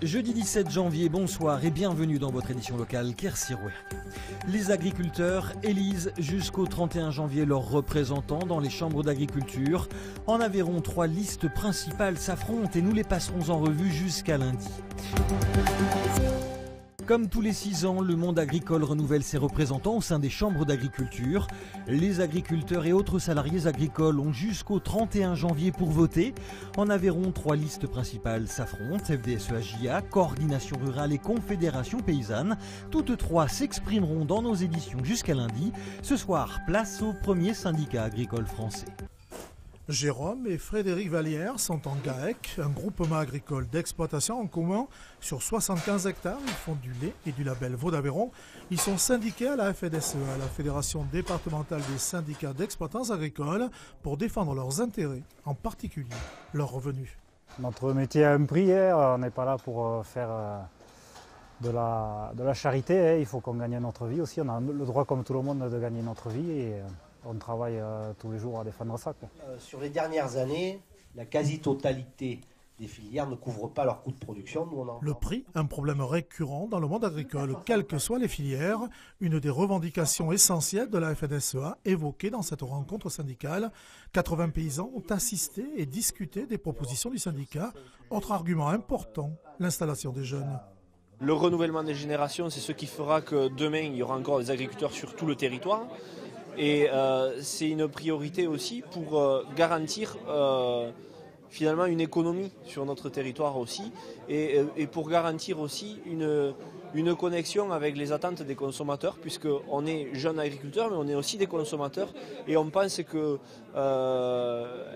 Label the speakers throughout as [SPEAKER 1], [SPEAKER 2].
[SPEAKER 1] Jeudi 17 janvier, bonsoir et bienvenue dans votre édition locale Kersirouergue. Les agriculteurs élisent jusqu'au 31 janvier leurs représentants dans les chambres d'agriculture. En Aveyron, 3 listes principales s'affrontent et nous les passerons en revue jusqu'à lundi. Comme tous les 6 ans, le monde agricole renouvelle ses représentants au sein des chambres d'agriculture. Les agriculteurs et autres salariés agricoles ont jusqu'au 31 janvier pour voter. En Aveyron, 3 listes principales s'affrontent, FDSEA, Coordination Rurale et Confédération Paysanne. Toutes 3 s'exprimeront dans nos éditions jusqu'à lundi. Ce soir, place au premier syndicat agricole français.
[SPEAKER 2] Jérôme et Frédéric Vallière sont en GAEC, un groupement agricole d'exploitation en commun sur 75 hectares. Ils font du lait et du label Vaud d'Aveyron. Ils sont syndiqués à la FDSEA, la Fédération départementale des syndicats d'exploitants agricoles, pour défendre leurs intérêts, en particulier leurs revenus.
[SPEAKER 3] Notre métier a un prix, on n'est pas là pour faire de la charité, il faut qu'on gagne notre vie aussi. On a le droit comme tout le monde de gagner notre vie et on travaille tous les jours à défendre ça.
[SPEAKER 4] Sur les dernières années, la quasi-totalité des filières ne couvrent pas leurs coûts de production.
[SPEAKER 2] Le prix, un problème récurrent dans le monde agricole, quelles que soient les filières, une des revendications essentielles de la FDSEA évoquée dans cette rencontre syndicale. 80 paysans ont assisté et discuté des propositions du syndicat. Autre argument important, l'installation des jeunes.
[SPEAKER 5] Le renouvellement des générations, c'est ce qui fera que demain, il y aura encore des agriculteurs sur tout le territoire. Et c'est une priorité aussi pour garantir finalement une économie sur notre territoire aussi et pour garantir aussi une connexion avec les attentes des consommateurs, puisqu'on est jeunes agriculteurs mais on est aussi des consommateurs et on pense que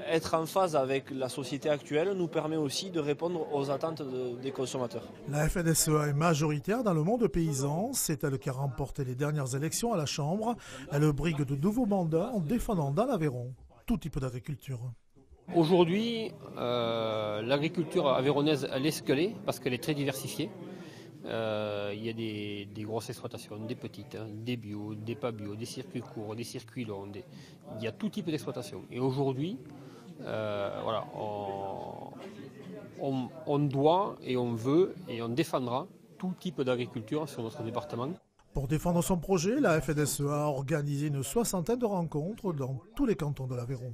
[SPEAKER 5] être en phase avec la société actuelle nous permet aussi de répondre aux attentes des consommateurs.
[SPEAKER 2] La FDSEA est majoritaire dans le monde paysan, c'est elle qui a remporté les dernières élections à la Chambre. Elle brigue de nouveaux mandats en défendant dans l'Aveyron tout type d'agriculture.
[SPEAKER 6] Aujourd'hui, l'agriculture aveyronnaise, elle est ce qu'elle est parce qu'elle est très diversifiée. Il y a des grosses exploitations, des petites, des bio, des pas bio, des circuits courts, des circuits longs. Il y a tout type d'exploitation. Et aujourd'hui, voilà, on doit et on veut et on défendra tout type d'agriculture sur notre département.
[SPEAKER 2] Pour défendre son projet, la FDSEA a organisé une 60aine de rencontres dans tous les cantons de l'Aveyron.